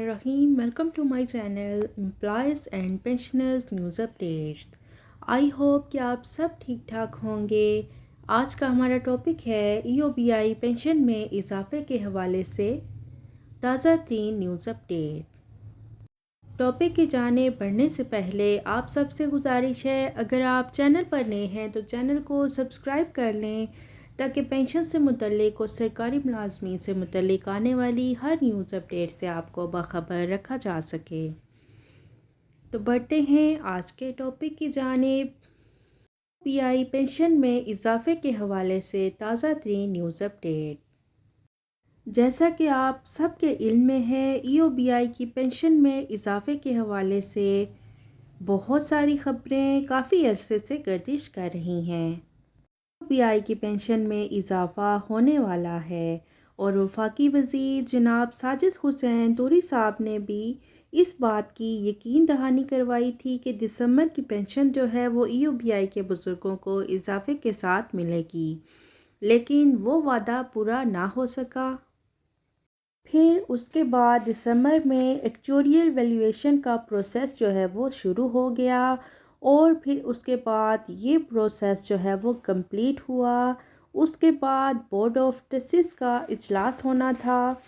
Bismillahirrahmanirrahim. Welcome to my channel Employees and Pensioners News Updates. I hope कि आप सब ठीक ठाक होंगे। आज का हमारा टॉपिक है EOBI पेंशन में इजाफे के हवाले से ताज़ा तरीन न्यूज़ अपडेट। टॉपिक की जाने बढ़ने से पहले आप सबसे गुजारिश है, अगर आप चैनल पर नए हैं तो चैनल को सब्सक्राइब कर लें ताकि पेंशन से मुतल्लिक और सरकारी मुलाजमीन से मुतल्लिक आने वाली हर न्यूज़ अपडेट से आपको बाखबर रखा जा सके। तो बढ़ते हैं आज के टॉपिक की जानिब। EOBI पेंशन में इजाफे के हवाले से ताज़ा तरीन न्यूज़ अपडेट। जैसा कि आप सबके इल्म में है, EOBI की पेंशन में इजाफे के हवाले से बहुत सारी ख़बरें काफ़ी अरसे से गर्दिश कर रही हैं। EOBI की पेंशन में इजाफ़ा होने वाला है और वफाकी वज़ीर जनाब साजिद हुसैन तूरी साहब ने भी इस बात की यकीन दहानी करवाई थी कि दिसंबर की पेंशन जो है वो EOBI के बुज़ुर्गों को इजाफे के साथ मिलेगी, लेकिन वो वादा पूरा ना हो सका। फिर उसके बाद दिसंबर में एक्चुरियल वैल्यूएशन का प्रोसेस जो है वो शुरू हो गया और फिर उसके बाद ये प्रोसेस जो है वो कंप्लीट हुआ। उसके बाद बोर्ड ऑफ ट्रस्टीज का इजलास होना था,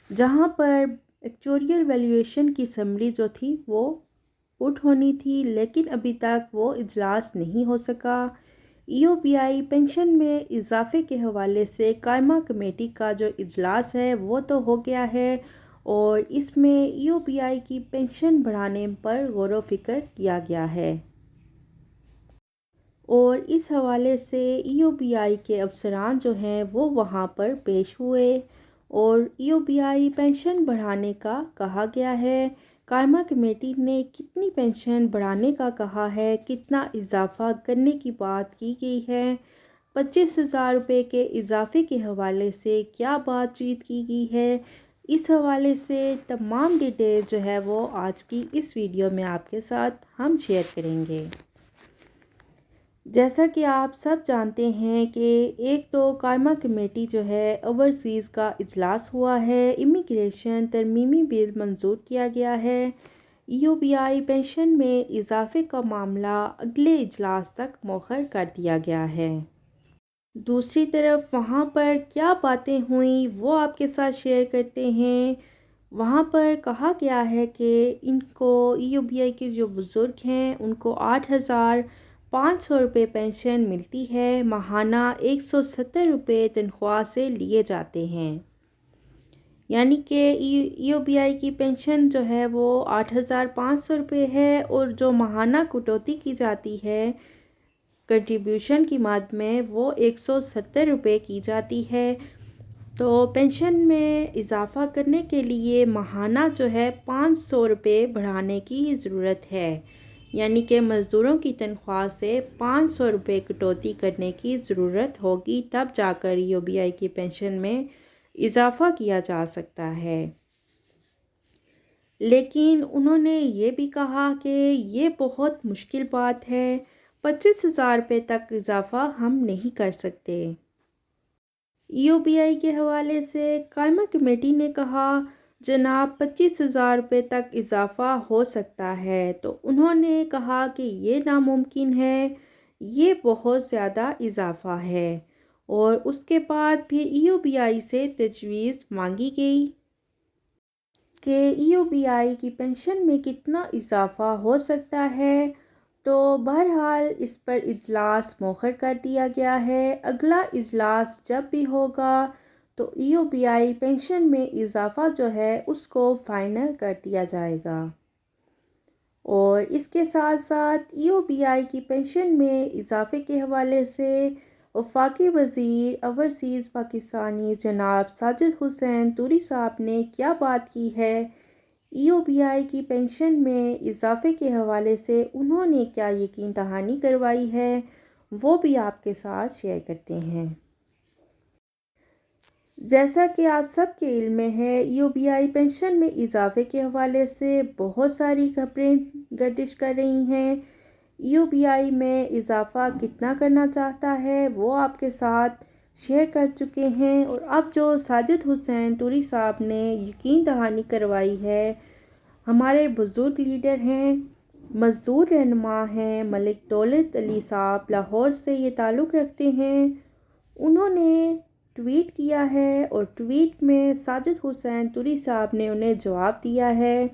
जहाँ पर एक्चुरियल वैल्यूएशन की समरी जो थी वो पुट होनी थी, लेकिन अभी तक वो इजलास नहीं हो सका। EOBI पेंशन में इजाफे के हवाले से कायमा कमेटी का जो इजलास है वो तो हो गया है और इसमें EOBI की पेंशन बढ़ाने पर गौर व फिक्र किया गया है और इस हवाले से EOBI के अफसरान जो हैं वो वहाँ पर पेश हुए और EOBI पेंशन बढ़ाने का कहा गया है। कायमा कमेटी ने कितनी पेंशन बढ़ाने का कहा है, कितना इजाफा करने की बात की गई है, 25,000 रुपये के इजाफे के हवाले से क्या बातचीत की गई है, इस हवाले से तमाम डिटेल जो है वो आज की इस वीडियो में आपके साथ हम शेयर करेंगे। जैसा कि आप सब जानते हैं कि एक तो कायमा कमेटी जो है ओवरसीज़ का इजलास हुआ है, इमिग्रेशन तरमीमी बिल मंजूर किया गया है, EOBI पेंशन में इजाफे का मामला अगले इजलास तक मौखर कर दिया गया है। दूसरी तरफ वहाँ पर क्या बातें हुई वो आपके साथ शेयर करते हैं। वहाँ पर कहा गया है कि इनको EOBI के जो बुज़ुर्ग हैं उनको 8,500 रुपये पेंशन मिलती है, माहाना 170 रुपये तनख्वाह से लिए जाते हैं। यानी कि EOBI की पेंशन जो है वो 8,500 रुपये है और जो माहाना कटौती की जाती है कंट्रीब्यूशन की मद में वो 170 रुपये की जाती है। तो पेंशन में इजाफ़ा करने के लिए माहाना जो है 500 रुपये बढ़ाने की ज़रूरत है, यानी कि मज़दूरों की तनख्वाह से 500 रुपये कटौती करने की ज़रूरत होगी, तब जाकर EOBI की पेंशन में इजाफ़ा किया जा सकता है। लेकिन उन्होंने ये भी कहा कि ये बहुत मुश्किल बात है, 25,000 रुपये तक इजाफ़ा हम नहीं कर सकते। EOBI के हवाले से कायमा कमेटी ने कहा जनाब 25,000 रुपये तक इजाफ़ा हो सकता है, तो उन्होंने कहा कि ये नामुमकिन है, ये बहुत ज़्यादा इजाफ़ा है। और उसके बाद फिर EOBI से तजवीज़ मांगी गई कि EOBI की पेंशन में कितना इजाफ़ा हो सकता है। तो बहरहाल इस पर इजलास मौखर कर दिया गया है। अगला इजलास जब भी होगा तो EOBI पेंशन में इजाफ़ा जो है उसको फ़ाइनल कर दिया जाएगा। और इसके साथ साथ EOBI की पेंशन में इजाफ़े के हवाले से वफाकी वज़ीर ओवरसीज़ पाकिस्तानी जनाब साजिद हुसैन तूरी साहब ने क्या बात की है, EOBI की पेंशन में इजाफे के हवाले से उन्होंने क्या यकीन दहानी करवाई है, वो भी आपके साथ शेयर करते हैं। जैसा कि आप सबके इल्म में है, EOBI पेंशन में इजाफे के हवाले से बहुत सारी खबरें गर्दिश कर रही हैं। EOBI में इजाफ़ा कितना करना चाहता है वो आपके साथ شیئر کر چکے ہیں، اور اب جو ساجد حسین طوری صاحب نے یقین دہانی کروائی ہے، ہمارے بزرگ لیڈر ہیں، مزدور رہنما ہیں، ملک دولت علی صاحب لاہور سے یہ تعلق رکھتے ہیں، انہوں نے ٹویٹ کیا ہے، اور ٹویٹ میں ساجد حسین طوری صاحب نے انہیں جواب دیا ہے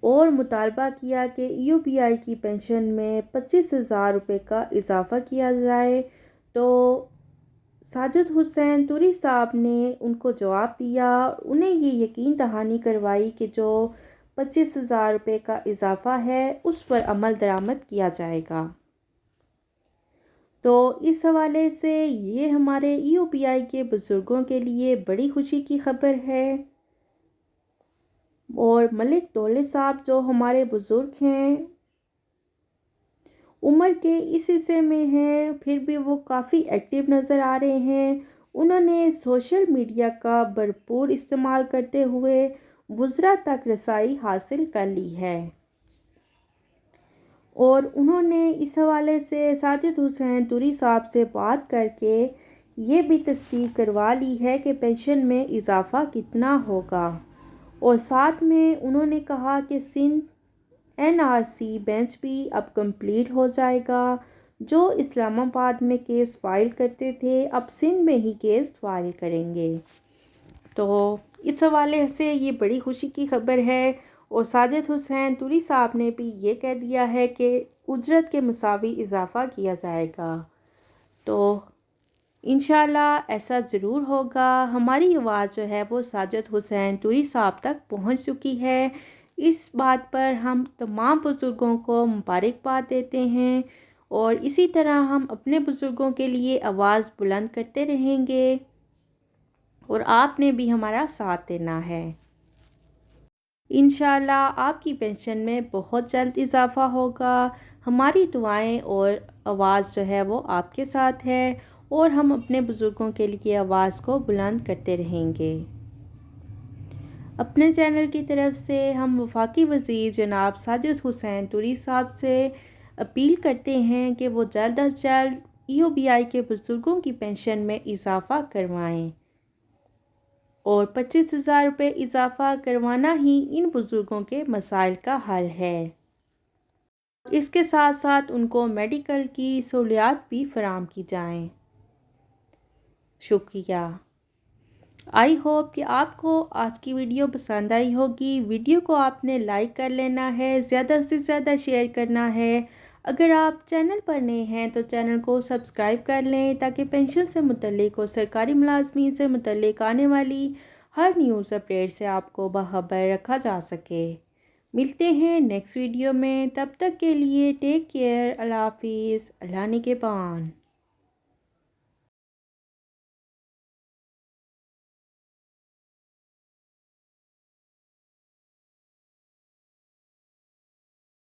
اور مطالبہ کیا کہ EOBI کی پینشن میں 25,000 روپے کا اضافہ کیا جائے۔ تو ساجد حسین طوری صاحب نے ان کو جواب دیا، انہیں یہ یقین دہانی کروائی کہ جو 25,000 روپے کا اضافہ ہے اس پر عمل درآمد کیا جائے گا۔ تو اس حوالے سے یہ ہمارے EOBI کے بزرگوں کے لیے بڑی خوشی کی خبر ہے، اور ملک دولت صاحب جو ہمارے بزرگ ہیں، عمر کے اس حصے میں ہیں، پھر بھی وہ کافی ایکٹیو نظر آ رہے ہیں۔ انہوں نے سوشل میڈیا کا بھرپور استعمال کرتے ہوئے وزراء تک رسائی حاصل کر لی ہے، اور انہوں نے اس حوالے سے ساجد حسین طوری صاحب سے بات کر کے یہ بھی تصدیق کروا لی ہے کہ پینشن میں اضافہ کتنا ہوگا، اور ساتھ میں انہوں نے کہا کہ سندھ NRC بینچ بھی اب کمپلیٹ ہو جائے گا، جو اسلام آباد میں کیس فائل کرتے تھے اب سندھ میں ہی کیس فائل کریں گے۔ تو اس حوالے سے یہ بڑی خوشی کی خبر ہے، اور ساجد حسین طوری صاحب نے بھی یہ کہہ دیا ہے کہ اجرت کے مساوی اضافہ کیا جائے گا۔ تو انشاءاللہ ایسا ضرور ہوگا۔ ہماری آواز جو ہے وہ ساجد حسین طوری صاحب تک پہنچ چکی ہے۔ اس بات پر ہم تمام بزرگوں کو مبارکباد دیتے ہیں، اور اسی طرح ہم اپنے بزرگوں کے لیے آواز بلند کرتے رہیں گے، اور آپ نے بھی ہمارا ساتھ دینا ہے۔ انشاءاللہ آپ کی پینشن میں بہت جلد اضافہ ہوگا۔ ہماری دعائیں اور آواز جو ہے وہ آپ کے ساتھ ہے، اور ہم اپنے بزرگوں کے لیے آواز کو بلند کرتے رہیں گے۔ اپنے چینل کی طرف سے ہم وفاقی وزیر جناب ساجد حسین طوری صاحب سے اپیل کرتے ہیں کہ وہ جلد از جلد EOBI کے بزرگوں کی پینشن میں اضافہ کروائیں، اور 25,000 روپے اضافہ کروانا ہی ان بزرگوں کے مسائل کا حل ہے۔ اس کے ساتھ ساتھ ان کو میڈیکل کی سہولیات بھی فراہم کی جائیں۔ شکریہ۔ آئی ہوپ کہ آپ کو آج کی ویڈیو پسند آئی ہوگی۔ ویڈیو کو آپ نے لائک کر لینا ہے، زیادہ سے زیادہ شیئر کرنا ہے۔ اگر آپ چینل پر نئے ہیں تو چینل کو سبسکرائب کر لیں، تاکہ پینشن سے متعلق اور سرکاری ملازمین سے متعلق آنے والی ہر نیوز اپڈیٹ سے آپ کو باخبر رکھا جا سکے۔ ملتے ہیں نیکسٹ ویڈیو میں، تب تک کے لیے ٹیک کیئر، اللہ حافظ، اللہ نگہبان۔